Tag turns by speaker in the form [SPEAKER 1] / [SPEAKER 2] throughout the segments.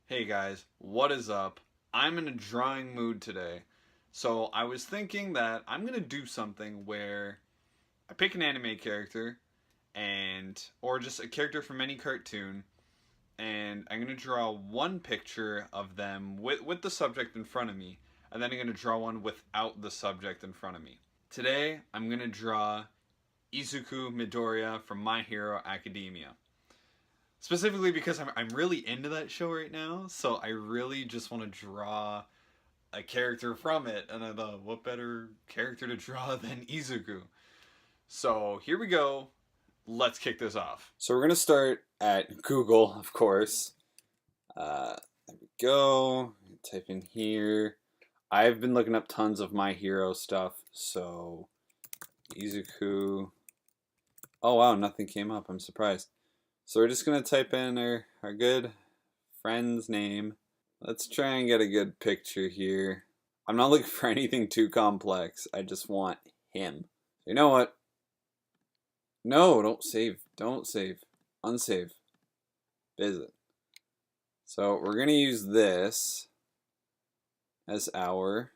[SPEAKER 1] Hey guys, what is up? I'm in a drawing mood today. So I was thinking that I'm gonna do something where I pick an anime character or just a character from any cartoon, and I'm gonna draw one picture of them with the subject in front of me, and then I'm gonna draw one without the subject in front of me. Today I'm gonna draw Izuku Midoriya from My Hero Academia. Specifically because I'm really into that show right now, so I really just want to draw a character from it, and I thought, what better character to draw than Izuku? So here we go. Let's kick this off. So we're gonna start at Google, of course. There we go. Type in here. I've been looking up tons of My Hero stuff, so Izuku. Oh wow, nothing came up. I'm surprised. So we're just going to type in our good friend's name. Let's try and get a good picture here. I'm not looking for anything too complex. I just want him. You know what? No, don't save. Don't save. Unsave. Visit. So we're going to use this as our...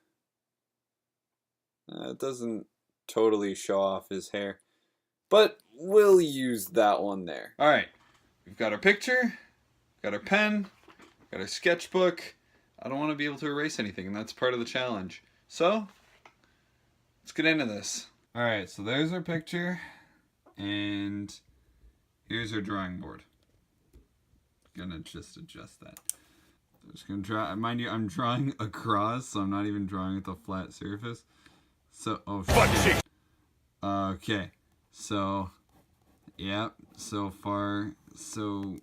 [SPEAKER 1] it doesn't totally show off his hair. But we'll use that one there. Alright. We've got our picture, got our pen, got our sketchbook. I don't want to be able to erase anything, and that's part of the challenge. So, let's get into this. Alright, so there's our picture, and here's our drawing board. Gonna just adjust that. I'm just gonna draw, mind you, I'm drawing across, so I'm not even drawing with a flat surface. So, oh shit. Okay, so, yeah, so far, so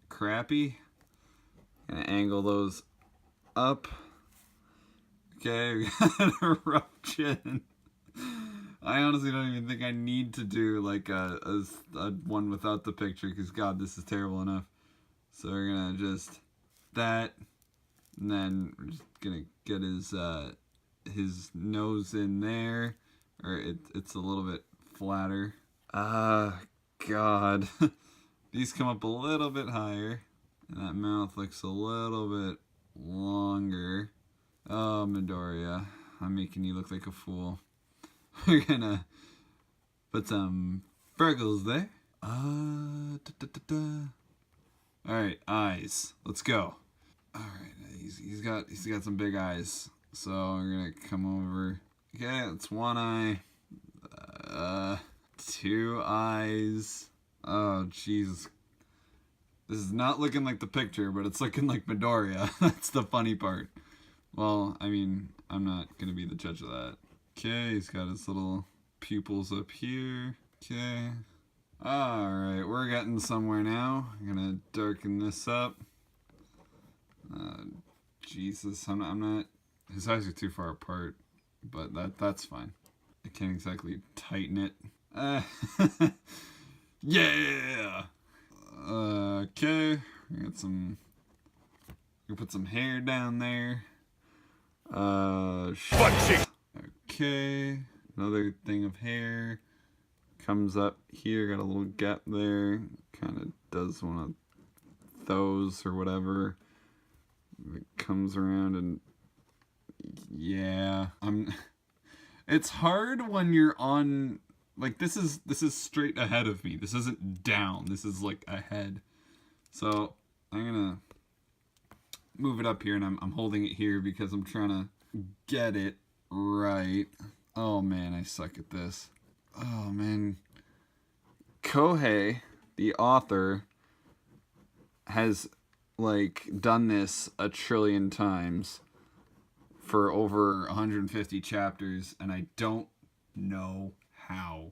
[SPEAKER 1] crappy. Gonna angle those up. Okay, we got a rough chin. I honestly don't even think I need to do like a one without the picture, because God, this is terrible enough. So we're gonna just that, and then we're just gonna get his nose in there, or it's a little bit flatter. God. These come up a little bit higher, and that mouth looks a little bit longer. Oh, Midoriya, I'm making you look like a fool. We're gonna put some freckles there. Alright, eyes. Let's go. Alright, he's got some big eyes. So we're gonna come over. Okay, that's one eye. Two eyes. Oh, Jesus. This is not looking like the picture, but it's looking like Midoriya. That's the funny part. Well, I mean, I'm not going to be the judge of that. Okay, he's got his little pupils up here. Okay. Alright, we're getting somewhere now. I'm going to darken this up. Jesus, I'm not... His eyes are too far apart, but that's fine. I can't exactly tighten it. Yeah! Okay, we got some. We put some hair down there. Okay, another thing of hair comes up here. Got a little gap there. Kind of does one of those or whatever. It comes around and yeah, It's hard when you're on. Like, this is straight ahead of me. This isn't down. This is, like, ahead. So, I'm gonna move it up here, and I'm holding it here because I'm trying to get it right. Oh, man, I suck at this. Oh, man. Kohei, the author, has, like, done this a trillion times for over 150 chapters, and I don't know how.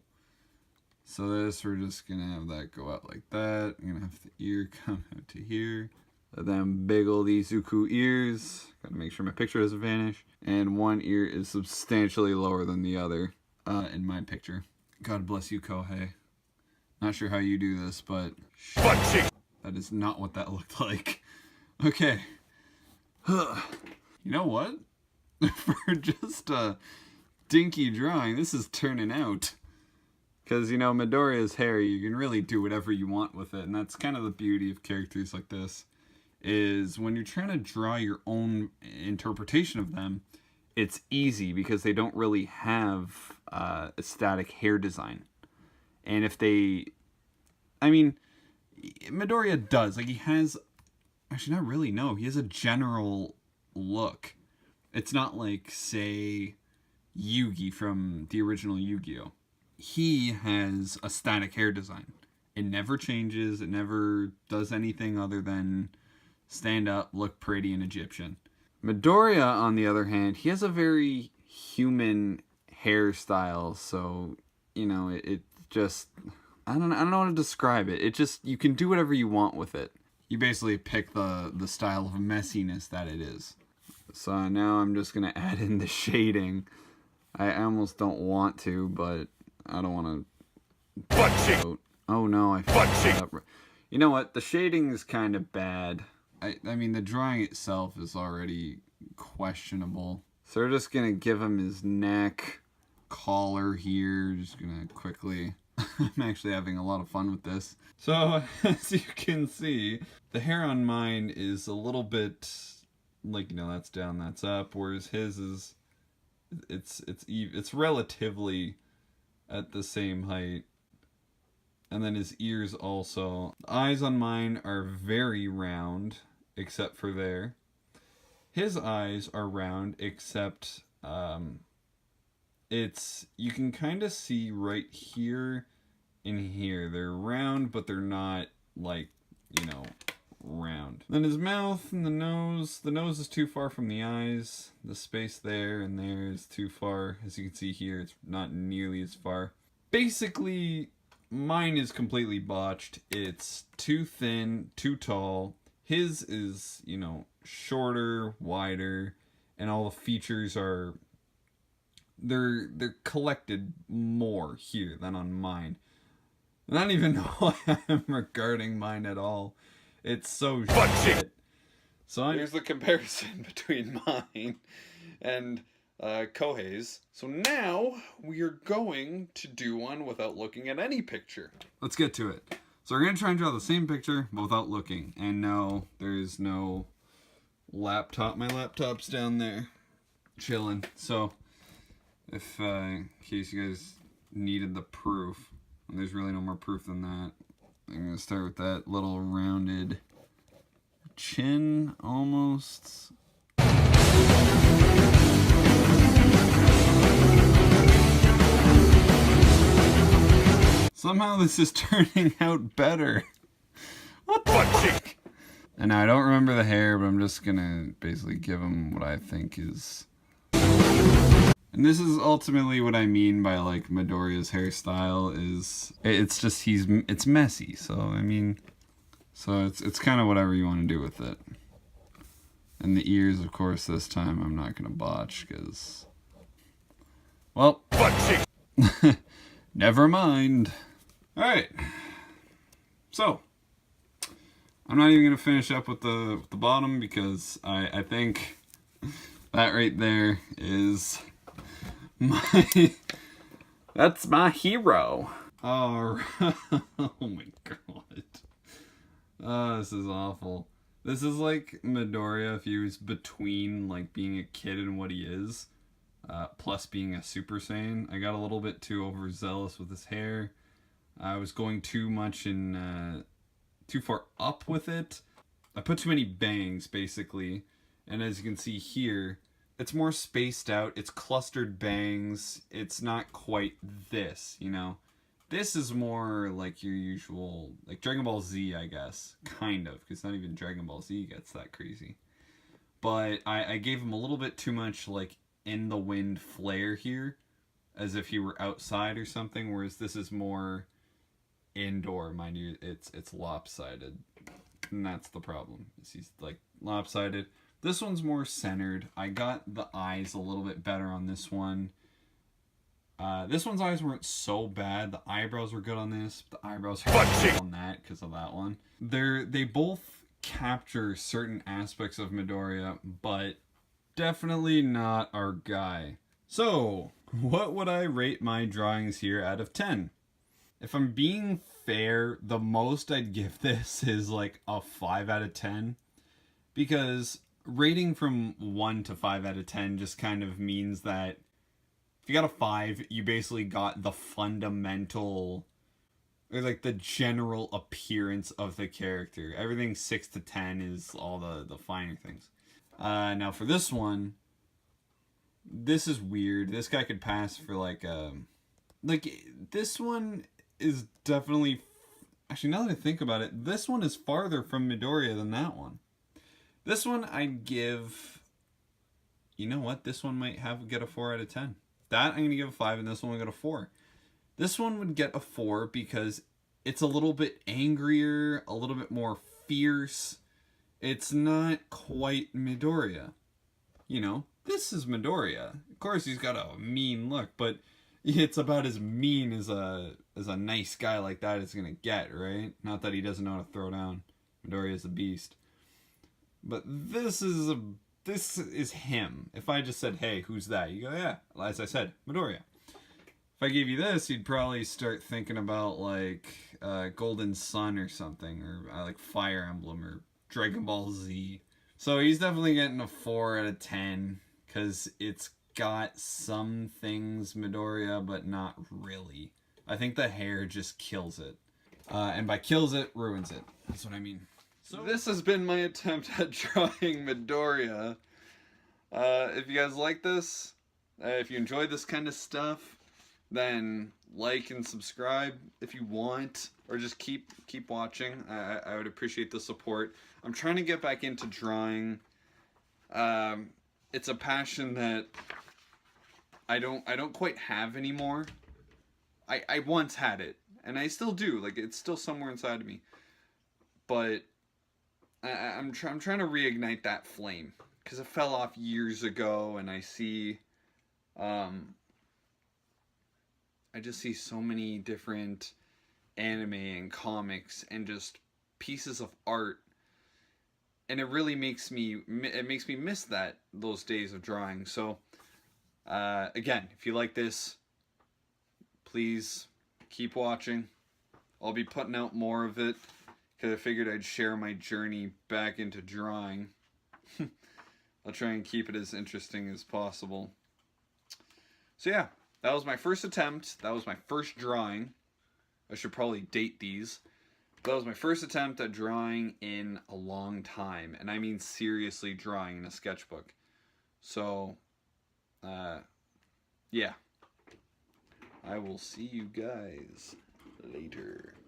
[SPEAKER 1] So this, we're just gonna have that go out like that. I'm gonna have the ear come out to here. Let them big old Izuku ears. Gotta make sure my picture doesn't vanish. And one ear is substantially lower than the other in my picture. God bless you, Kohei. Not sure how you do this, but that is not what that looked like. Okay. You know what? For just a dinky drawing, this is turning out. Because, you know, Midoriya's hair, you can really do whatever you want with it, and that's kind of the beauty of characters like this. is when you're trying to draw your own interpretation of them, it's easy because they don't really have a static hair design. And if they, I mean, Midoriya does. Like, he has, actually, not really, no. He has a general look. It's not like, say, Yugi from the original Yu-Gi-Oh! He has a static hair design. It never changes. It never does anything other than stand up, look pretty, and Egyptian. Midoriya, on the other hand, he has a very human hairstyle. So, you know, it just, I don't know how to describe it. It just, you can do whatever you want with it. You basically pick the style of messiness that it is. So now I'm just going to add in the shading. I almost don't want to, but I don't want to. Oh no, I fucked it up. You know what? The shading is kind of bad. I mean, the drawing itself is already questionable. So we're just going to give him his neck, collar here. Just going to quickly... I'm actually having a lot of fun with this. So, as you can see, the hair on mine is a little bit... like, you know, that's down, that's up, whereas his is, it's relatively at the same height. And then his ears also. The eyes on mine are very round, except for there. His eyes are round, except, you can kind of see right here and here. They're round, but they're not, like, you know, round. Then his mouth and the nose is too far from the eyes. The space there and there is too far. As you can see here, it's not nearly as far. Basically, mine is completely botched. It's too thin, too tall. His is, you know, shorter, wider, and all the features are, they're collected more here than on mine. I don't even know why I'm regarding mine at all. It's so shit. So here's the comparison between mine and Kohei's. So now we are going to do one without looking at any picture. Let's get to it. So we're going to try and draw the same picture but without looking. And no, there's no laptop. My laptop's down there chilling. So if in case you guys needed the proof, and there's really no more proof than that, I'm going to start with that little rounded chin, almost. Somehow this is turning out better. What the fuck? And I don't remember the hair, but I'm just going to basically give him what I think is... And this is ultimately what I mean by, like, Midoriya's hairstyle is, it's just, it's messy, so, I mean, so it's kind of whatever you want to do with it. And the ears, of course, this time I'm not going to botch, because, well, never mind. Alright, so, I'm not even going to finish up with the bottom, because I think that right there is... That's my hero. Oh, oh my god. Oh, this is awful. This is like Midoriya if he was between like being a kid and what he is, plus being a Super Saiyan. I got a little bit too overzealous with his hair. I was going too much in, too far up with it. I put too many bangs basically, and as you can see here, it's more spaced out, it's clustered bangs, it's not quite this, you know? This is more like your usual, like Dragon Ball Z, I guess. Kind of, because not even Dragon Ball Z gets that crazy. But I gave him a little bit too much, like, in the wind flare here, as if he were outside or something, whereas this is more indoor, mind you, it's lopsided. And that's the problem, is he's, like, lopsided. This one's more centered. I got the eyes a little bit better on this one. This one's eyes weren't so bad. The eyebrows were good on this. The eyebrows are good on that because of that one. They both capture certain aspects of Midoriya, but definitely not our guy. So, what would I rate my drawings here out of 10? If I'm being fair, the most I'd give this is like a 5 out of 10.
[SPEAKER 2] because rating from 1 to 5 out of 10 just kind of means that if you got a 5, you basically got the fundamental, or like the general appearance of the character. Everything 6 to 10 is all the finer things. Now for this one, this is weird. This guy could pass for like this one is definitely, actually now that I think about it, this one is farther from Midoriya than that one. This one I'd give, you know what? This one might get a 4 out of 10. That I'm going to give a 5, and this one will get a 4. This one would get a 4 because it's a little bit angrier, a little bit more fierce. It's not quite Midoriya. You know, this is Midoriya. Of course, he's got a mean look, but it's about as mean as a nice guy like that is gonna get, right? Not that he doesn't know how to throw down. Midoriya's a beast. But this is him. If I just said, "Hey, who's that?" You go, "Yeah." As I said, Midoriya. If I gave you this, you'd probably start thinking about like Golden Sun or something, or like Fire Emblem or Dragon Ball Z. So he's definitely getting a 4 out of 10 because it's got some things Midoriya, but not really. I think the hair just kills it, and by kills it, ruins it. That's what I mean.
[SPEAKER 1] So this has been my attempt at drawing Midoriya. If you guys like this, if you enjoy this kind of stuff, then like and subscribe if you want, or just keep watching. I would appreciate the support. I'm trying to get back into drawing. It's a passion that I don't quite have anymore. I once had it, and I still do. Like, it's still somewhere inside of me. But I'm trying to reignite that flame because it fell off years ago, and I see I just see so many different anime and comics and just pieces of art, and it really makes me miss those days of drawing. So again, if you like this, please keep watching. I'll be putting out more of it because I figured I'd share my journey back into drawing. I'll try and keep it as interesting as possible. So yeah, that was my first attempt. That was my first drawing. I should probably date these. That was my first attempt at drawing in a long time. And I mean seriously drawing in a sketchbook. So, yeah. I will see you guys later.